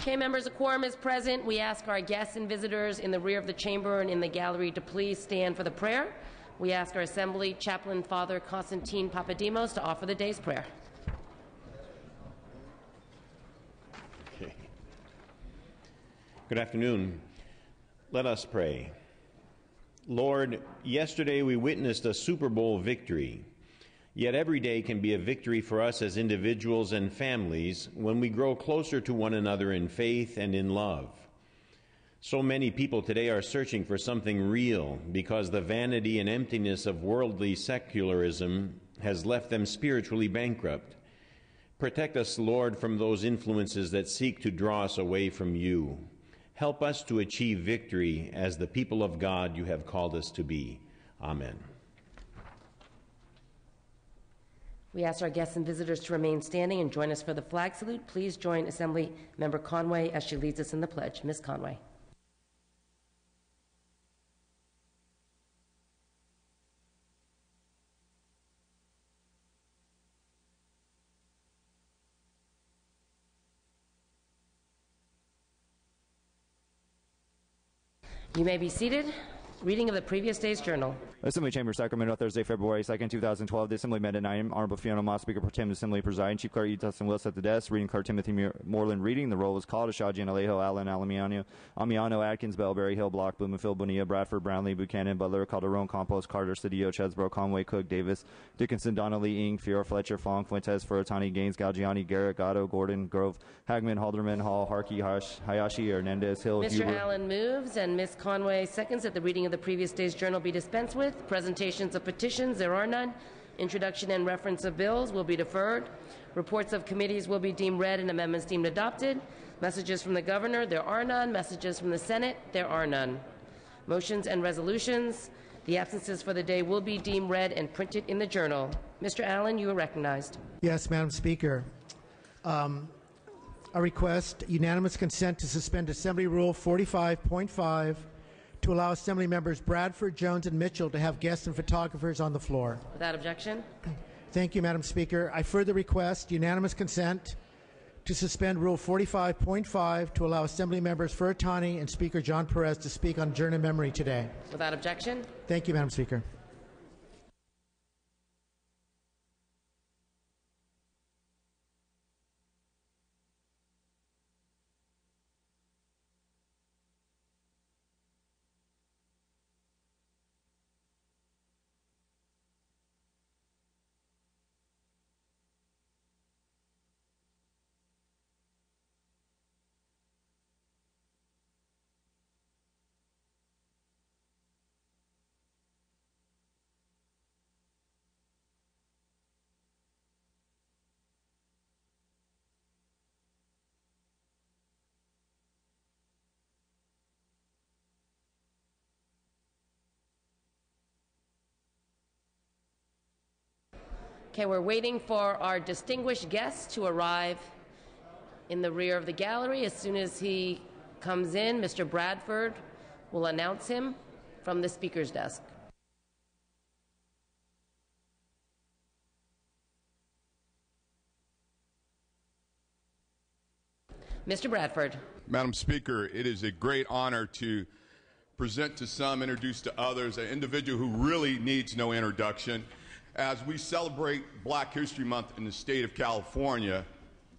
Okay, members, a quorum is present. We ask our guests and visitors in the rear of the chamber and in the gallery to please stand for the prayer. We ask our Assembly Chaplain, Father Constantine Papadimos, to offer the day's prayer. Okay. Good afternoon. Let us pray. Lord, yesterday we witnessed a Super Bowl victory. Yet every day can be a victory for us as individuals and families when we grow closer to one another in faith and in love. So many people today are searching for something real because the vanity and emptiness of worldly secularism has left them spiritually bankrupt. Protect us, Lord, from those influences that seek to draw us away from you. Help us to achieve victory as the people of God you have called us to be. Amen. We ask our guests and visitors to remain standing and join us for the flag salute. Please join Assembly Member Conway as she leads us in the pledge. Ms. Conway. You may be seated. Reading of the previous day's journal. Assembly Chamber, Sacramento, Thursday, February 2nd, 2012. The Assembly met at 9 a.m. Honorable Fiona Moss, Speaker Pro Tem, Assembly presiding. Chief Clerk Dustin Willis at the desk. Reading Clerk Timothy Moreland reading. The roll was called. Ashajian Alejo, Allen, Amiano, Atkins, Bellberry, Hill, Block, Blumenfield, Bonilla, Bradford, Brownlee, Buchanan, Butler, Calderon, Campos, Carter, Cedillo, Chesbro, Conway, Cook, Davis, Dickinson, Donnelly, Ing, Fior, Fletcher, Fong, Fuentes, Furutani, Gaines, Galgiani, Garrett, Gatto, Gordon, Grove, Hagman, Halderman, Hall, Harkey, Hayashi, Hernandez, Hill, Mr. Huber. Allen moves and Ms. Conway seconds that the reading of the previous day's journal be dispensed with. Presentations of petitions, there are none. Introduction and reference of bills will be deferred. Reports of committees will be deemed read and amendments deemed adopted. Messages from the governor, there are none. Messages from the Senate, there are none. Motions and resolutions, the absences for the day will be deemed read and printed in the journal. Mr. Allen, you are recognized. Yes, Madam Speaker. A request, unanimous consent to suspend Assembly Rule 45.5 to allow Assembly members Bradford, Jones, and Mitchell to have guests and photographers on the floor. Without objection. Thank you, Madam Speaker. I further request unanimous consent to suspend Rule 45.5 to allow Assembly members Furutani and Speaker John Perez to speak on Journal Memory today. Without objection. Thank you, Madam Speaker. Okay, we're waiting for our distinguished guest to arrive in the rear of the gallery. As soon as he comes in, Mr. Bradford will announce him from the Speaker's desk. Mr. Bradford. Madam Speaker, it is a great honor to present to some, introduce to others, an individual who really needs no introduction. As we celebrate Black History Month in the state of California,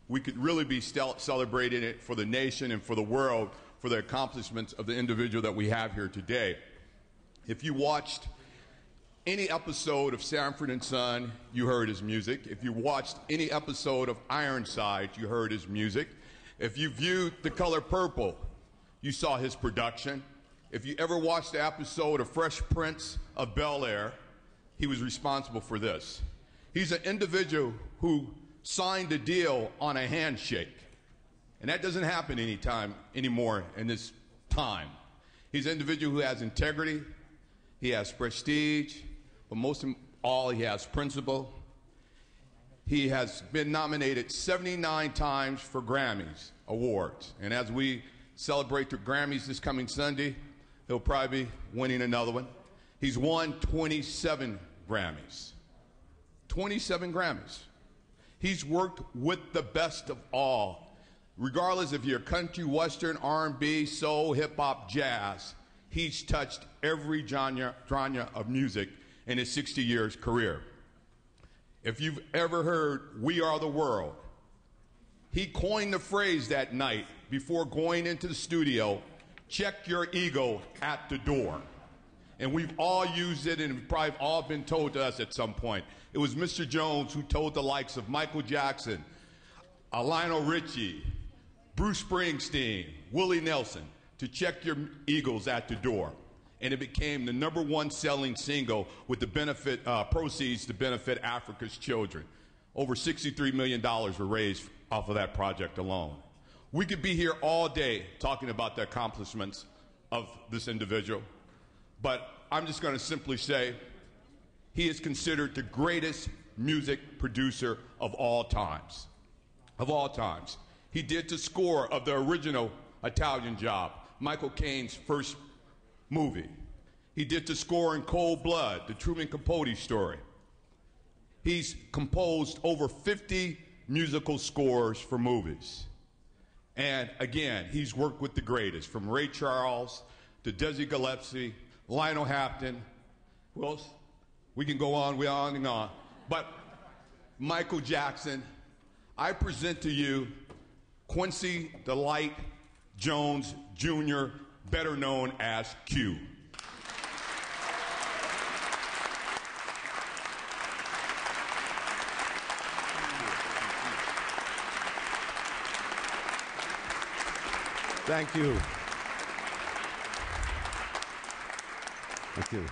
we could really be celebrating it for the nation and for the world for the accomplishments of the individual that we have here today. If you watched any episode of Sanford and Son, you heard his music. If you watched any episode of Ironside, you heard his music. If you viewed The Color Purple, you saw his production. If you ever watched the episode of Fresh Prince of Bel-Air, he was responsible for this. He's an individual who signed a deal on a handshake. And that doesn't happen anymore in this time. He's an individual who has integrity, he has prestige, but most of all, he has principle. He has been nominated 79 times for Grammys awards. And as we celebrate the Grammys this coming Sunday, he'll probably be winning another one. He's won 27 Grammys. 27 Grammys. He's worked with the best of all. Regardless if you're country, western, R&B, soul, hip-hop, jazz, he's touched every genre of music in his 60 years career. If you've ever heard "We Are the World," he coined the phrase that night before going into the studio, "Check your ego at the door." And we've all used it, and we've probably all been told to us at some point. It was Mr. Jones who told the likes of Michael Jackson, Lionel Richie, Bruce Springsteen, Willie Nelson, to check your egos at the door. And it became the #1 selling single with the proceeds to benefit Africa's children. Over $63 million were raised off of that project alone. We could be here all day talking about the accomplishments of this individual, but I'm just going to simply say he is considered the greatest music producer of all times. Of all times. He did the score of the original Italian Job, Michael Caine's first movie. He did the score in Cold Blood, the Truman Capote story. He's composed over 50 musical scores for movies. And again, he's worked with the greatest, from Ray Charles to Dizzy Gillespie, Lionel Hampton. Who else? We can go on and on. But Michael Jackson, I present to you Quincy Delight Jones Jr., better known as Q. Thank you. Thank you.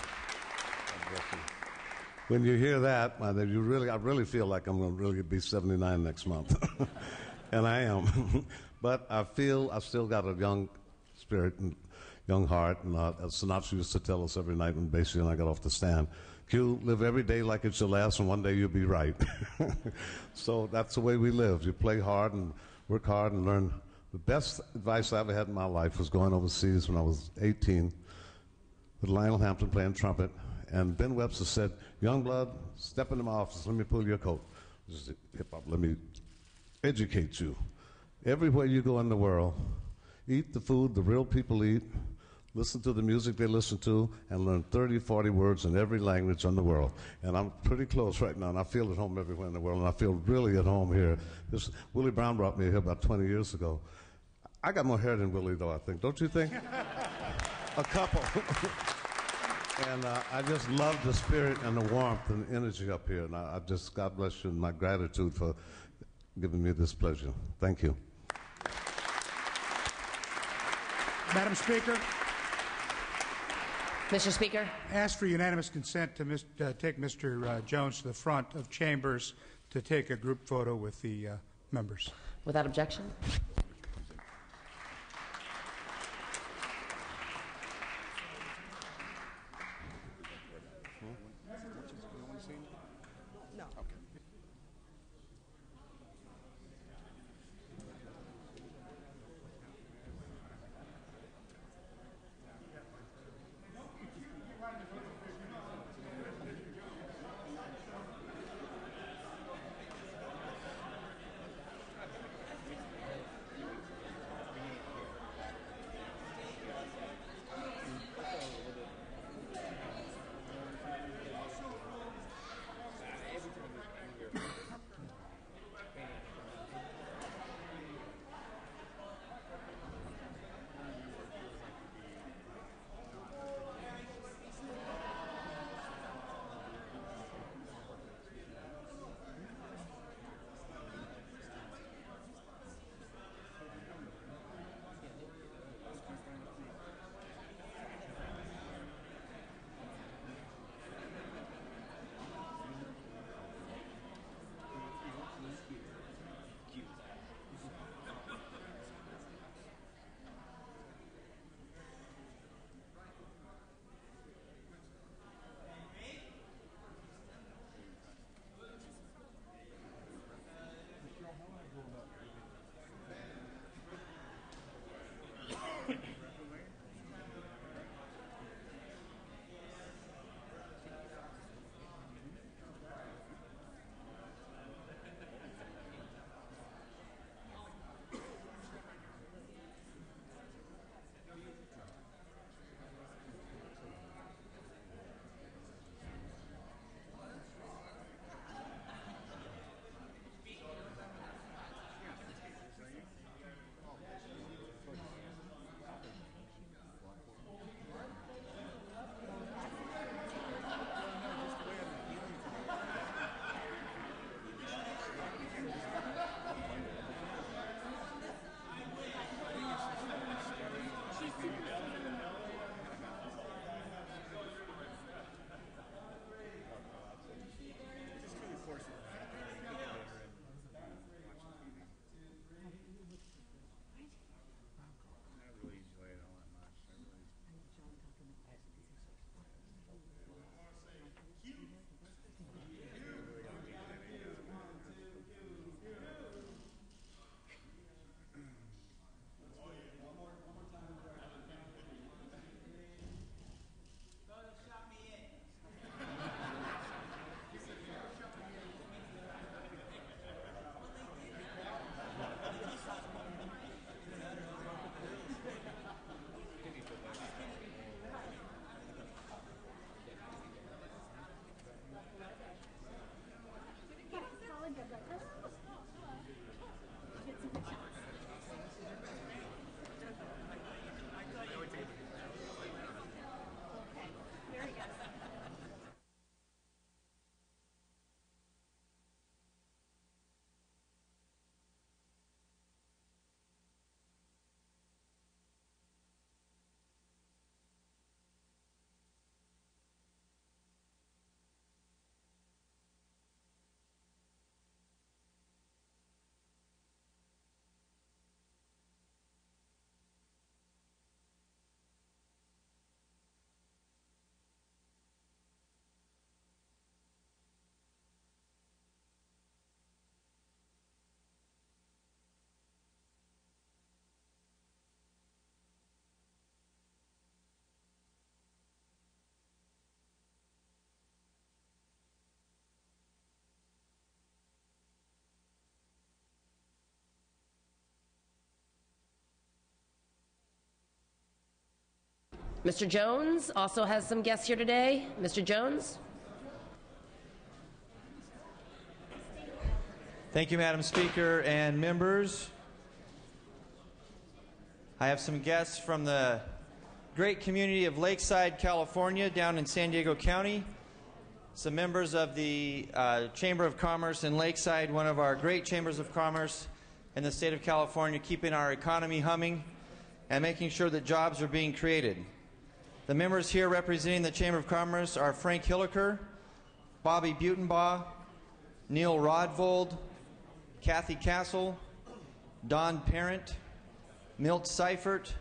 When you hear that, I really feel like I'm going to really be 79 next month. And I am. But I feel I've still got a young spirit and young heart. And Sinatra used to tell us every night when Basie and I got off the stand, Q, live every day like it's your last, and one day you'll be right. So that's the way we live. You play hard and work hard and learn. The best advice I ever had in my life was going overseas when I was 18 with Lionel Hampton playing trumpet. And Ben Webster said, "Young blood, step into my office. Let me pull your coat." This is hip-hop. Let me educate you. Everywhere you go in the world, eat the food the real people eat, listen to the music they listen to, and learn 30, 40 words in every language in the world. And I'm pretty close right now, and I feel at home everywhere in the world, and I feel really at home here. Willie Brown brought me here about 20 years ago. I got more hair than Willie, though, I think. Don't you think? A couple. And I just love the spirit and the warmth and energy up here. And I just, God bless you, and my gratitude for giving me this pleasure. Thank you. Madam Speaker. Mr. Speaker. Ask for unanimous consent to take Mr. Jones to the front of chambers to take a group photo with the members. Without objection. Mr. Jones also has some guests here today. Mr. Jones? Thank you, Madam Speaker and members. I have some guests from the great community of Lakeside, California, down in San Diego County. Some members of the Chamber of Commerce in Lakeside, one of our great chambers of commerce in the state of California, keeping our economy humming and making sure that jobs are being created. The members here representing the Chamber of Commerce are Frank Hilliker, Bobby Butenbaugh, Neil Rodvold, Kathy Castle, Don Parent, Milt Seifert,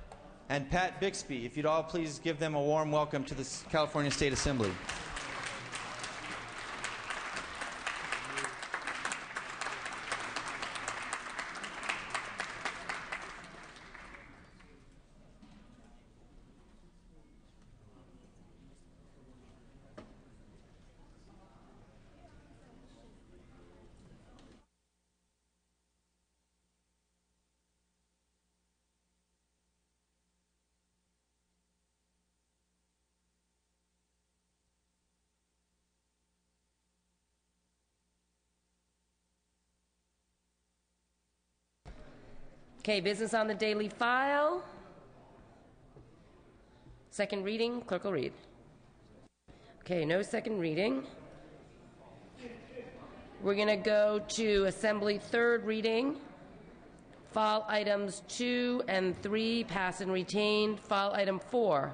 and Pat Bixby. If you'd all please give them a warm welcome to the California State Assembly. Okay, business on the daily file. Second reading, clerk will read. Okay, no second reading. We're going to go to Assembly third reading. File items 2 and 3 pass and retained. File item 4,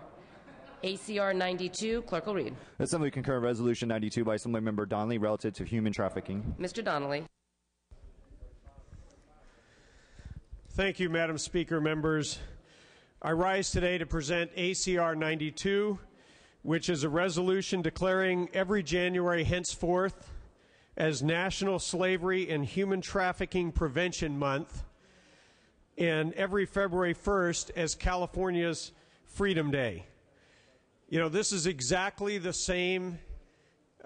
ACR 92, clerk will read. Assembly concur Resolution 92 by Assemblymember Donnelly relative to human trafficking. Mr. Donnelly. Thank you, Madam Speaker, members. I rise today to present ACR 92, which is a resolution declaring every January henceforth as National Slavery and Human Trafficking Prevention Month, and every February 1st as California's Freedom Day. You know, this is exactly the same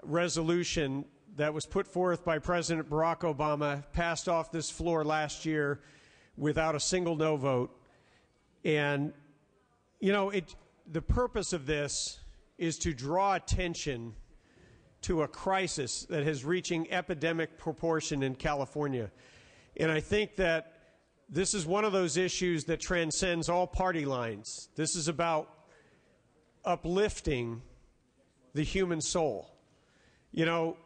resolution that was put forth by President Barack Obama, passed off this floor last year without a single no vote. And, you know, the purpose of this is to draw attention to a crisis that is reaching epidemic proportion in California. And I think that this is one of those issues that transcends all party lines. This is about uplifting the human soul. You know,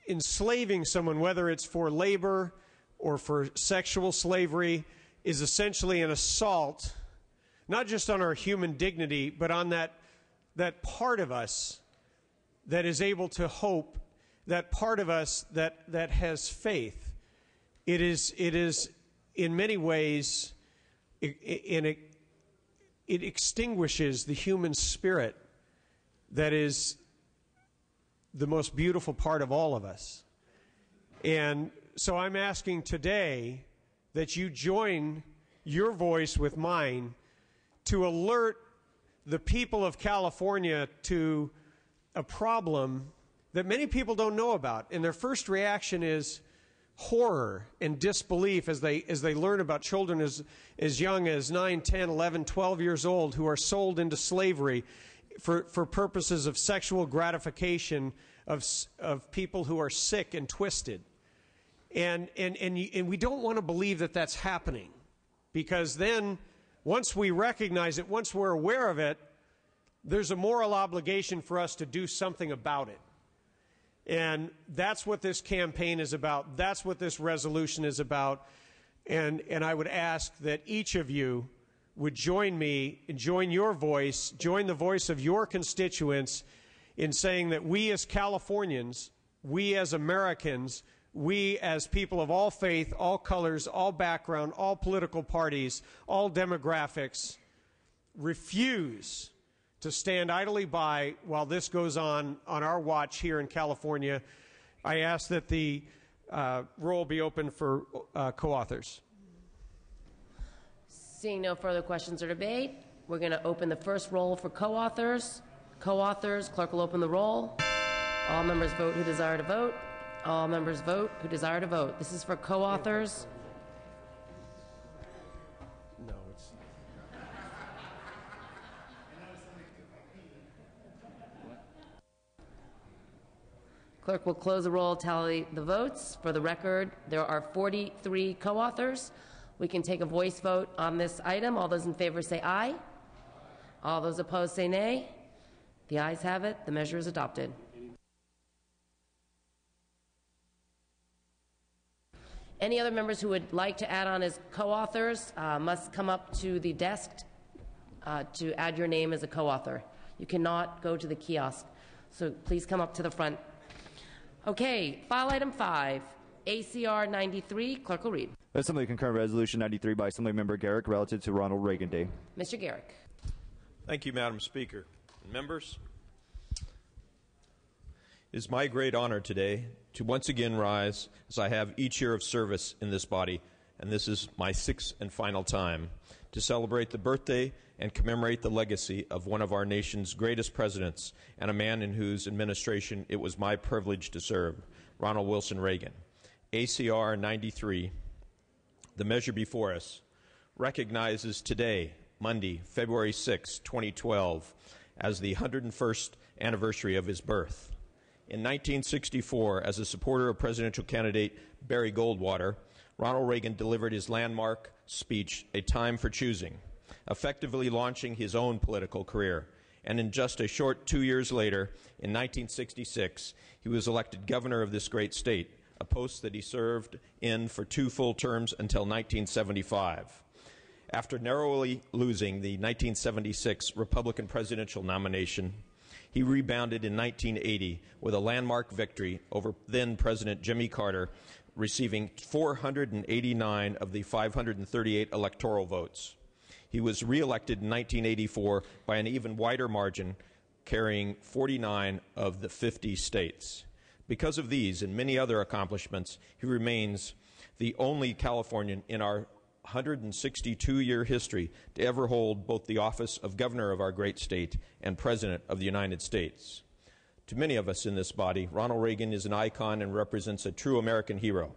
enslaving someone, whether it's for labor or for sexual slavery, is essentially an assault, not just on our human dignity, but on that part of us that is able to hope, that part of us that has faith. It is in many ways, it extinguishes the human spirit that is the most beautiful part of all of us. And so I'm asking today that you join your voice with mine to alert the people of California to a problem that many people don't know about. And their first reaction is horror and disbelief as they learn about children as young as 9, 10, 11, 12 years old who are sold into slavery for purposes of sexual gratification of people who are sick and twisted. And we don't want to believe that that's happening, because then once we recognize it, once we're aware of it, there's a moral obligation for us to do something about it. And that's what this campaign is about. That's what this resolution is about. And I would ask that each of you would join me and join your voice, join the voice of your constituents in saying that we as Californians, we as Americans, we as people of all faith, all colors, all background, all political parties, all demographics, refuse to stand idly by while this goes on our watch here in California. I ask that the roll be open for co-authors. Seeing no further questions or debate, we're going to open the first roll for co-authors. Co-authors, clerk will open the roll. All members vote who desire to vote. All members vote who desire to vote. This is for co-authors. No, it's... Clerk will close the roll, tally the votes. For the record, there are 43 co-authors. We can take a voice vote on this item. All those in favor say aye. All those opposed say nay. The ayes have it. The measure is adopted. Any other members who would like to add on as co-authors must come up to the desk to add your name as a co-author. You cannot go to the kiosk, so please come up to the front. Okay, file item 5, ACR 93. Clerk will read. Assembly concurrent resolution 93 by Assemblymember Garrick relative to Ronald Reagan Day. Mr. Garrick. Thank you, Madam Speaker. Members, it is my great honor today to once again rise, as I have each year of service in this body, and this is my 6th and final time, to celebrate the birthday and commemorate the legacy of one of our nation's greatest presidents and a man in whose administration it was my privilege to serve, Ronald Wilson Reagan. ACR 93, the measure before us, recognizes today, Monday, February 6, 2012, as the 101st anniversary of his birth. In 1964, as a supporter of presidential candidate Barry Goldwater, Ronald Reagan delivered his landmark speech, A Time for Choosing, effectively launching his own political career. And in just a short 2 years later, in 1966, he was elected governor of this great state, a post that he served in for 2 full terms until 1975. After narrowly losing the 1976 Republican presidential nomination, he rebounded in 1980 with a landmark victory over then-President Jimmy Carter, receiving 489 of the 538 electoral votes. He was reelected in 1984 by an even wider margin, carrying 49 of the 50 states. Because of these and many other accomplishments, he remains the only Californian in our 162-year history to ever hold both the office of governor of our great state and president of the United States. To many of us in this body, Ronald Reagan is an icon and represents a true American hero.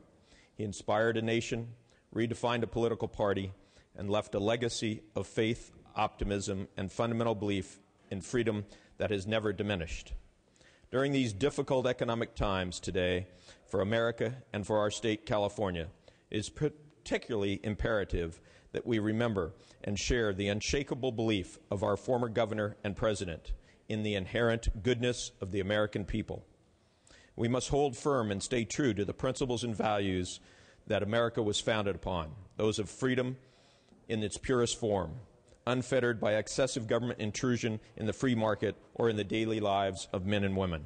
He inspired a nation, redefined a political party, and left a legacy of faith, optimism, and fundamental belief in freedom that has never diminished. During these difficult economic times today for America and for our state, California, it is particularly imperative that we remember and share the unshakable belief of our former governor and president in the inherent goodness of the American people. We must hold firm and stay true to the principles and values that America was founded upon, those of freedom in its purest form, unfettered by excessive government intrusion in the free market or in the daily lives of men and women.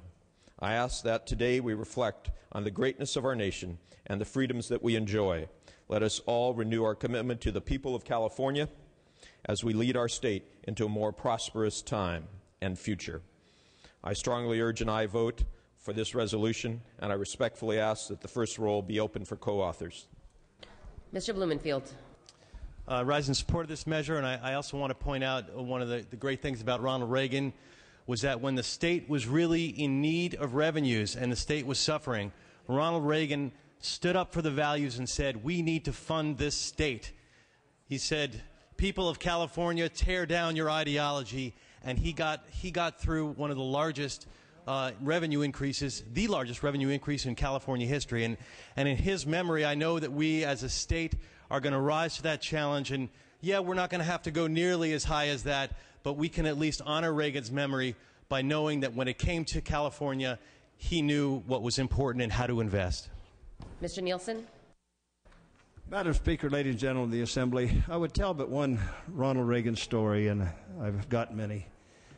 I ask that today we reflect on the greatness of our nation and the freedoms that we enjoy. Let us all renew our commitment to the people of California as we lead our state into a more prosperous time and future. I strongly urge an aye vote for this resolution, and I respectfully ask that the first roll be open for co-authors. Mr. Blumenfield. Rise in support of this measure, and I also want to point out one of the great things about Ronald Reagan was that when the state was really in need of revenues and the state was suffering, Ronald Reagan stood up for the values and said, we need to fund this state. He said, people of California, tear down your ideology, and he got through one of the largest revenue increases, the largest revenue increase in California history. And in his memory, I know that we as a state are going to rise to that challenge. And yeah, we're not going to have to go nearly as high as that, but we can at least honor Reagan's memory by knowing that when it came to California, he knew what was important and how to invest. Mr. Nielsen. Madam Speaker, ladies and gentlemen of the Assembly, I would tell but one Ronald Reagan story, and I've got many.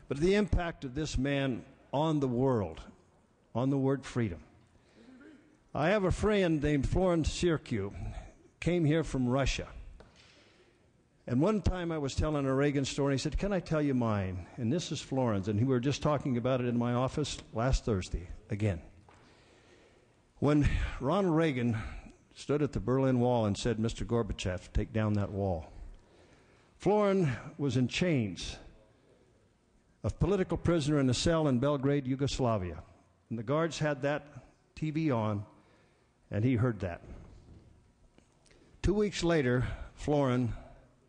But the impact of this man on the world, on the word freedom. I have a friend named Florence Sirku, came here from Russia. And one time I was telling a Reagan story, and he said, can I tell you mine? And this is Florence, and we were just talking about it in my office last Thursday again. When Ronald Reagan stood at the Berlin Wall and said, Mr. Gorbachev, take down that wall, Florin was in chains, a political prisoner in a cell in Belgrade, Yugoslavia. And the guards had that TV on, and he heard that. 2 weeks later, Florin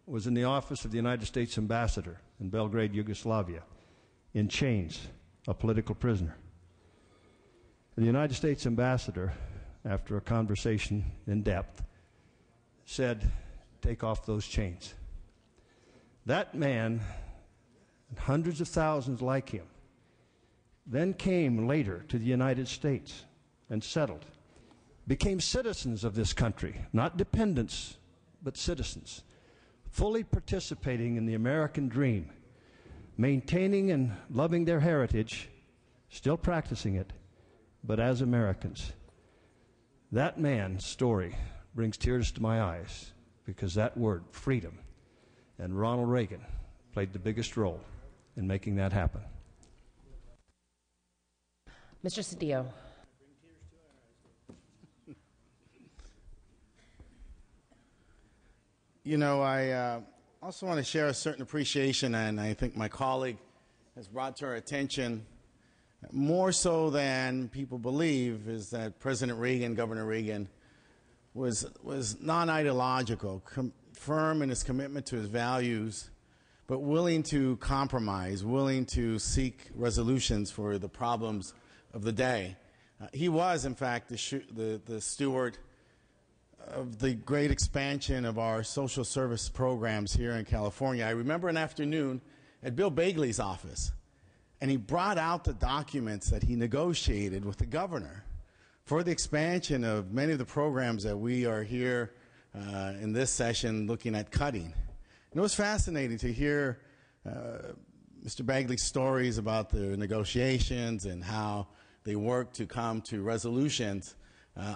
was in the office of the United States ambassador in Belgrade, Yugoslavia, in chains, a political prisoner. The United States ambassador, after a conversation in depth, said, take off those chains. That man, and hundreds of thousands like him, then came later to the United States and settled, became citizens of this country, not dependents, but citizens, fully participating in the American dream, maintaining and loving their heritage, still practicing it, but as Americans. That man's story brings tears to my eyes because that word, freedom, and Ronald Reagan played the biggest role in making that happen. Mr. Cedillo. You know, I also want to share a certain appreciation, and I think my colleague has brought to our attention, more so than people believe, is that President Reagan, Governor Reagan, was non-ideological, firm in his commitment to his values, but willing to compromise, willing to seek resolutions for the problems of the day. He was, in fact, the steward of the great expansion of our social service programs here in California. I remember an afternoon at Bill Bagley's office, and he brought out the documents that he negotiated with the governor for the expansion of many of the programs that we are here in this session looking at cutting. And it was fascinating to hear Mr. Bagley's stories about the negotiations and how they worked to come to resolutions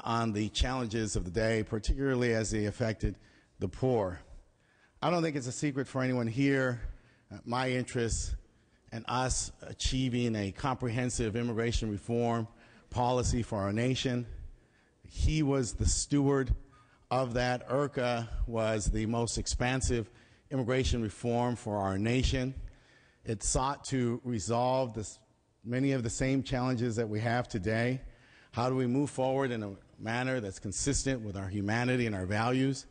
on the challenges of the day, particularly as they affected the poor. I don't think it's a secret for anyone here, my interest and us achieving a comprehensive immigration reform policy for our nation. He was the steward of that. IRCA was the most expansive immigration reform for our nation. It sought to resolve many of the same challenges that we have today. How do we move forward in a manner that's consistent with our humanity and our values?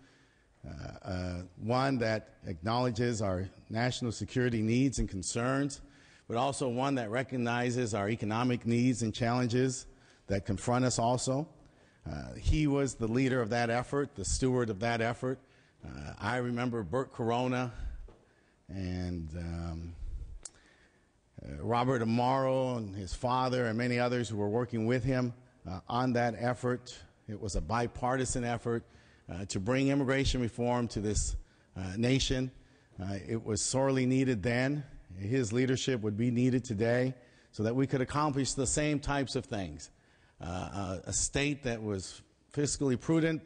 One that acknowledges our national security needs and concerns, but also one that recognizes our economic needs and challenges that confront us also. He was the leader of that effort, the steward of that effort. I remember Bert Corona and Robert Amaro and his father and many others who were working with him on that effort. It was a bipartisan effort to bring immigration reform to this nation. It was sorely needed then. His leadership would be needed today so that we could accomplish the same types of things. A state that was fiscally prudent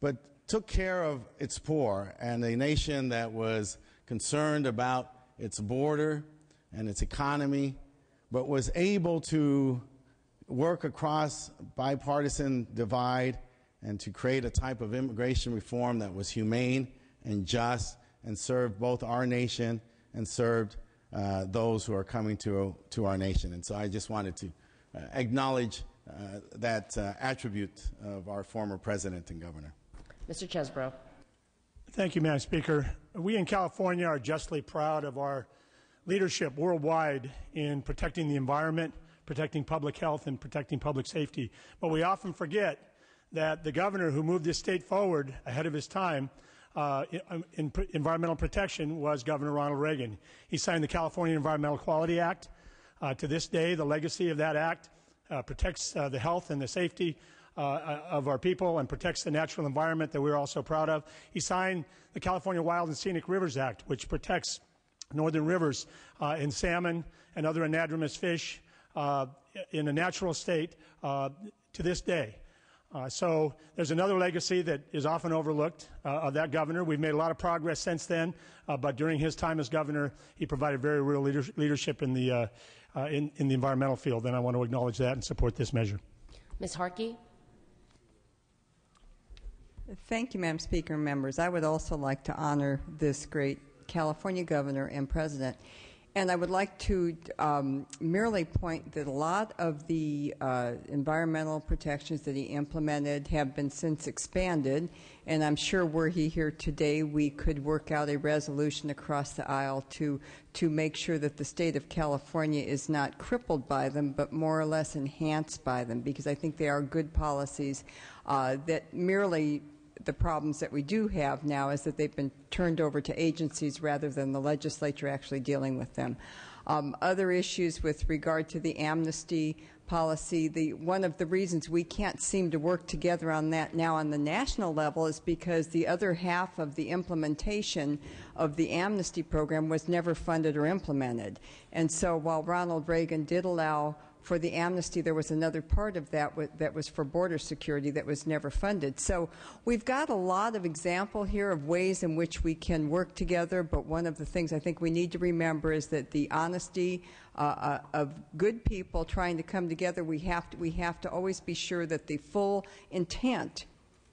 but took care of its poor, and a nation that was concerned about its border and its economy, but was able to work across bipartisan divide and to create a type of immigration reform that was humane and just and served both our nation and served those who are coming to our nation. And so I just wanted to acknowledge that attribute of our former president and governor. Mr. Chesbrough. Thank you, Madam Speaker. We in California are justly proud of our leadership worldwide in protecting the environment, protecting public health, and protecting public safety. But we often forget that the governor who moved this state forward ahead of his time in environmental protection was Governor Ronald Reagan. He signed the California Environmental Quality Act. To this day, the legacy of that act protects the health and the safety of our people and protects the natural environment that we're also proud of. He signed the California Wild and Scenic Rivers Act, which protects northern rivers and salmon and other anadromous fish in a natural state to this day. So there's another legacy that is often overlooked of that governor. We've made a lot of progress since then, but during his time as governor, he provided very real leadership in the environmental field, and I want to acknowledge that and support this measure. Ms. Harkey. Thank you, Madam Speaker and members. I would also like to honor this great California governor and president. And I would like to merely point that a lot of the environmental protections that he implemented have been since expanded, and I'm sure were he here today, we could work out a resolution across the aisle to make sure that the state of California is not crippled by them, but more or less enhanced by them, because I think they are good policies that merely the problems that we do have now is that they've been turned over to agencies rather than the legislature actually dealing with them. Other issues with regard to the amnesty policy, one of the reasons we can't seem to work together on that now on the national level is because the other half of the implementation of the amnesty program was never funded or implemented. And so while Ronald Reagan did allow for the amnesty, there was another part of that that was for border security that was never funded. So we've got a lot of example here of ways in which we can work together, but one of the things I think we need to remember is that the honesty of good people trying to come together, we have to always be sure that the full intent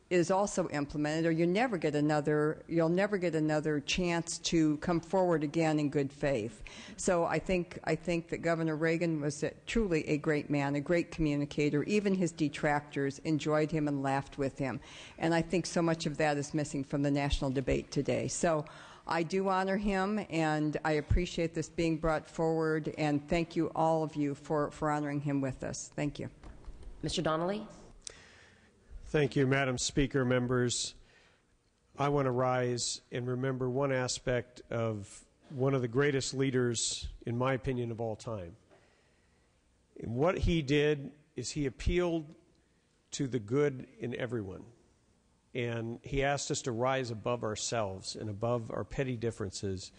is also implemented, or you'll never get another chance to come forward again in good faith. So I think that Governor Reagan was truly a great man, a great communicator. Even his detractors enjoyed him and laughed with him. And I think so much of that is missing from the national debate today. So I do honor him, and I appreciate this being brought forward, and thank you, all of you, for honoring him with us. Thank you. Mr. Donnelly? Thank you, Madam Speaker, members. I want to rise and remember one aspect of one of the greatest leaders, in my opinion, of all time. And what he did is he appealed to the good in everyone. And he asked us to rise above ourselves and above our petty differences.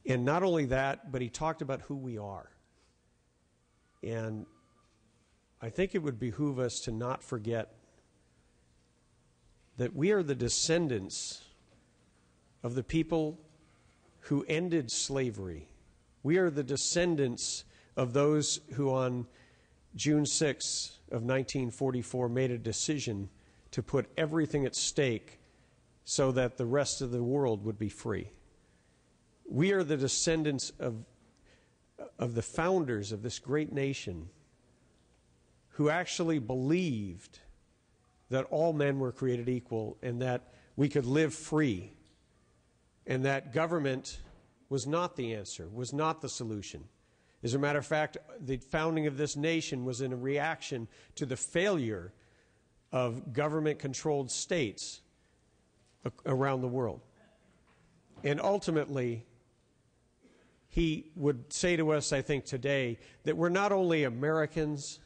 And not only that, but he talked about who we are. And I think it would behoove us to not forget that we are the descendants of the people who ended slavery. We are the descendants of those who on June 6 of 1944 made a decision to put everything at stake so that the rest of the world would be free. We are the descendants of the founders of this great nation who actually believed that all men were created equal and that we could live free, and that government was not the answer, was not the solution. As a matter of fact, the founding of this nation was in a reaction to the failure of government-controlled states around the world. And ultimately, he would say to us, I think today, that we're not only Americans,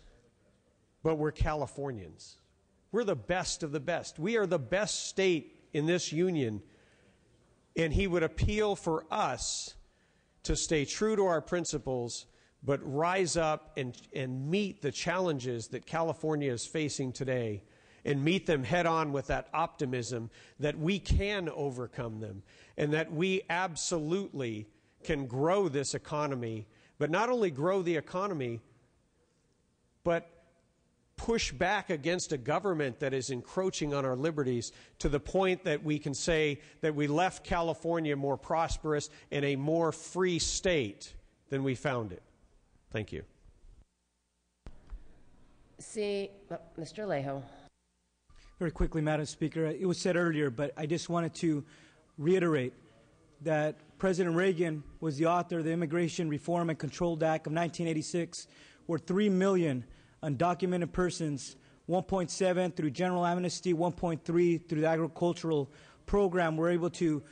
but we're Californians. We're the best of the best. We are the best state in this union. And he would appeal for us to stay true to our principles, but rise up and meet the challenges that California is facing today, and meet them head on with that optimism that we can overcome them, and that we absolutely can grow this economy, but not only grow the economy, but push back against a government that is encroaching on our liberties to the point that we can say that we left California more prosperous and a more free state than we found it. Thank you. Mr. Alejo. Very quickly, Madam Speaker, it was said earlier, but I just wanted to reiterate that President Reagan was the author of the Immigration Reform and Control Act of 1986, where 3 million undocumented persons, 1.7 through general amnesty, 1.3 through the agricultural program, were able to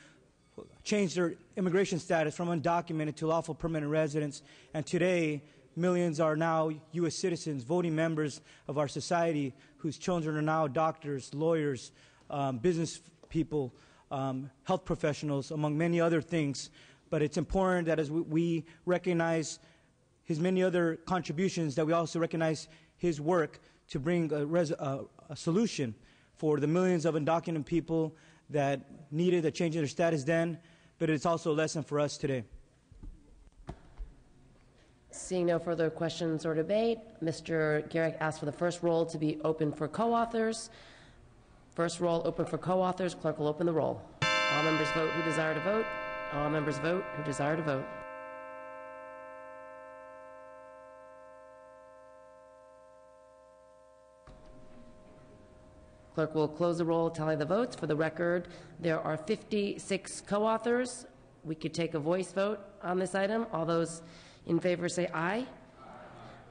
change their immigration status from undocumented to lawful permanent residents. And today, millions are now U.S. citizens, voting members of our society, whose children are now doctors, lawyers, business people, health professionals, among many other things. But it's important that as we recognize his many other contributions, that we also recognize his work to bring a solution for the millions of undocumented people that needed a change in their status then, but it's also a lesson for us today. Seeing no further questions or debate, Mr. Garrick asked for the first roll to be open for co-authors. First roll open for co-authors. Clerk will open the roll. All members vote who desire to vote. All members vote who desire to vote. Clerk will close the roll, tally the votes. For the record, there are 56 co-authors. We could take a voice vote on this item. All those in favor say aye.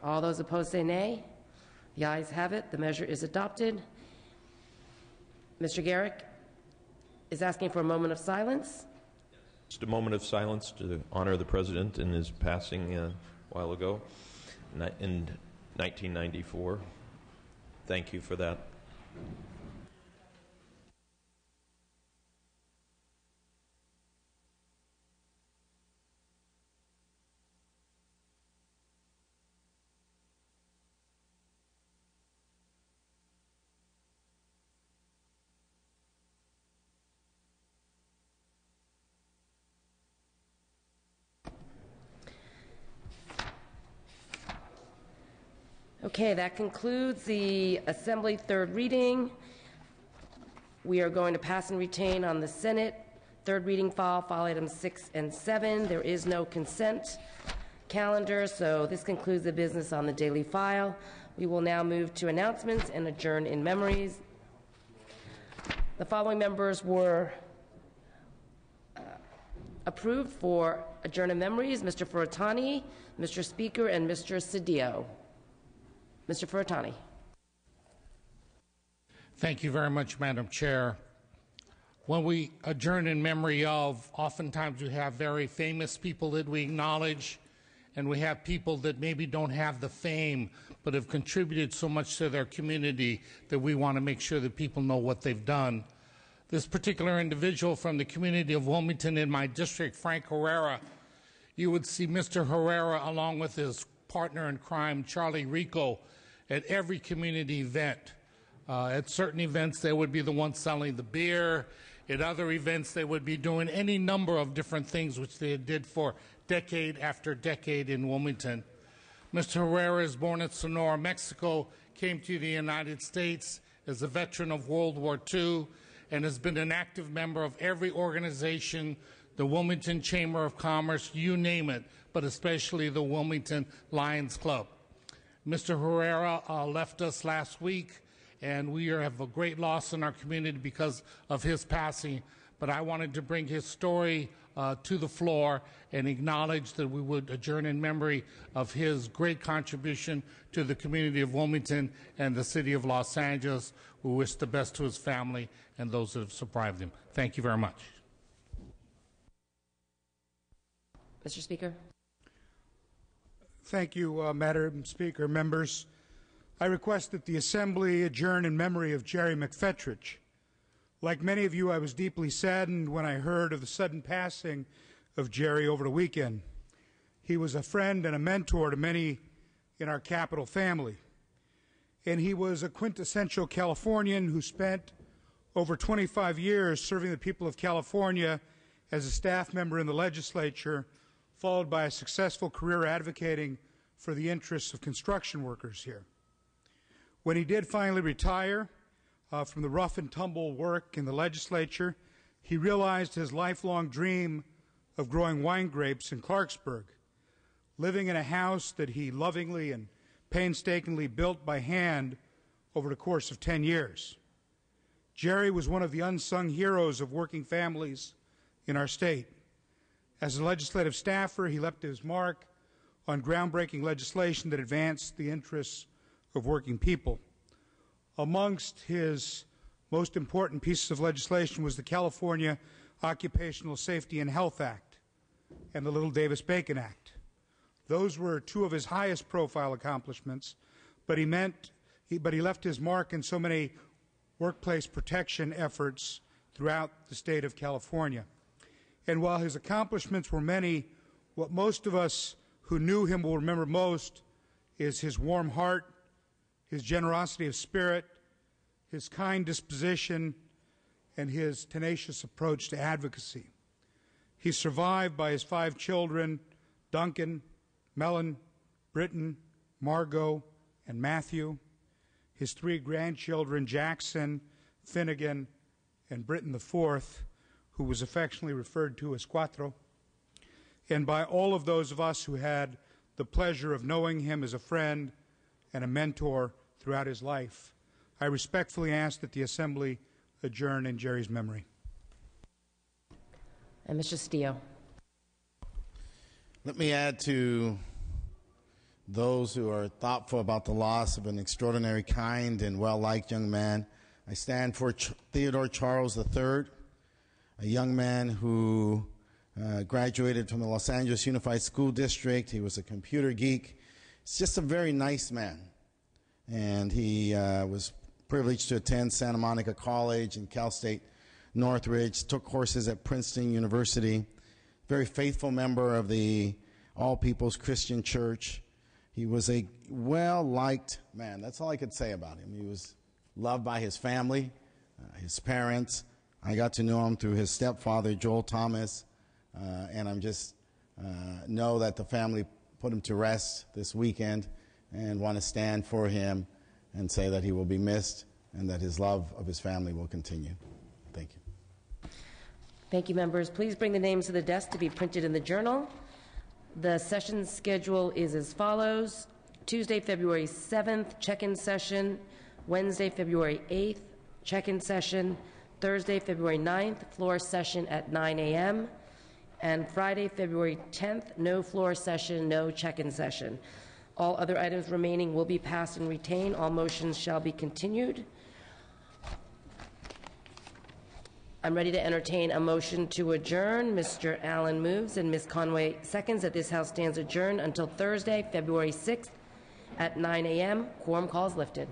All those opposed say nay. The ayes have it. The measure is adopted. Mr. Garrick is asking for a moment of silence. Just a moment of silence to honor the President in his passing a while ago in 1994. Thank you for that. Okay, that concludes the Assembly third reading. We are going to pass and retain on the Senate third reading file items 6 and 7. There is no consent calendar, so this concludes the business on the daily file. We will now move to announcements and adjourn in memories. The following members were approved for adjourn in memories: Mr. Furutani, Mr. Speaker, and Mr. Cedillo. Mr. Furutani. Thank you very much, Madam Chair. When we adjourn in memory of, oftentimes we have very famous people that we acknowledge, and we have people that maybe don't have the fame but have contributed so much to their community that we want to make sure that people know what they've done. This particular individual from the community of Wilmington in my district, Frank Herrera, you would see Mr. Herrera along with his partner in crime, Charlie Rico, at every community event. At certain events, they would be the ones selling the beer. At other events, they would be doing any number of different things, which they did for decade after decade in Wilmington. Mr. Herrera is born in Sonora, Mexico, came to the United States as a veteran of World War II, and has been an active member of every organization, the Wilmington Chamber of Commerce, you name it, but especially the Wilmington Lions Club. Mr. Herrera left us last week, and we have a great loss in our community because of his passing. But I wanted to bring his story to the floor and acknowledge that we would adjourn in memory of his great contribution to the community of Wilmington and the city of Los Angeles. We wish the best to his family and those that have survived him. Thank you very much. Mr. Speaker. Thank you, Madam Speaker. Members, I request that the Assembly adjourn in memory of Jerry McFetrich. Like many of you, I was deeply saddened when I heard of the sudden passing of Jerry over the weekend. He was a friend and a mentor to many in our Capital family. And he was a quintessential Californian who spent over 25 years serving the people of California as a staff member in the legislature, followed by a successful career advocating for the interests of construction workers here. When he did finally retire from the rough and tumble work in the legislature, he realized his lifelong dream of growing wine grapes in Clarksburg, living in a house that he lovingly and painstakingly built by hand over the course of 10 years. Jerry was one of the unsung heroes of working families in our state. As a legislative staffer, he left his mark on groundbreaking legislation that advanced the interests of working people. Amongst his most important pieces of legislation was the California Occupational Safety and Health Act and the Little Davis-Bacon Act. Those were two of his highest profile accomplishments, but he left his mark in so many workplace protection efforts throughout the state of California. And while his accomplishments were many, what most of us who knew him will remember most is his warm heart, his generosity of spirit, his kind disposition, and his tenacious approach to advocacy. He's survived by his 5 children, Duncan, Mellon, Britton, Margot, and Matthew, his 3 grandchildren, Jackson, Finnegan, and Britton IV, who was affectionately referred to as Cuatro, and by all of those of us who had the pleasure of knowing him as a friend and a mentor throughout his life. I respectfully ask that the Assembly adjourn in Jerry's memory. And Mr. Steele. Let me add to those who are thoughtful about the loss of an extraordinary, kind, and well-liked young man. I stand for Theodore Charles III, a young man who graduated from the Los Angeles Unified School District. He was a computer geek. He's just a very nice man. And he was privileged to attend Santa Monica College and Cal State Northridge, took courses at Princeton University, very faithful member of the All People's Christian Church. He was a well-liked man. That's all I could say about him. He was loved by his family, his parents. I got to know him through his stepfather, Joel Thomas, and I'm just know that the family put him to rest this weekend and want to stand for him and say that he will be missed and that his love of his family will continue. Thank you. Thank you, members. Please bring the names to the desk to be printed in the journal. The session schedule is as follows. Tuesday, February 7th, check-in session. Wednesday, February 8th, check-in session. Thursday, February 9th, floor session at 9 a.m. And Friday, February 10th, no floor session, no check-in session. All other items remaining will be passed and retained. All motions shall be continued. I'm ready to entertain a motion to adjourn. Mr. Allen moves and Ms. Conway seconds that this House stands adjourned until Thursday, February 6th at 9 a.m. Quorum calls lifted.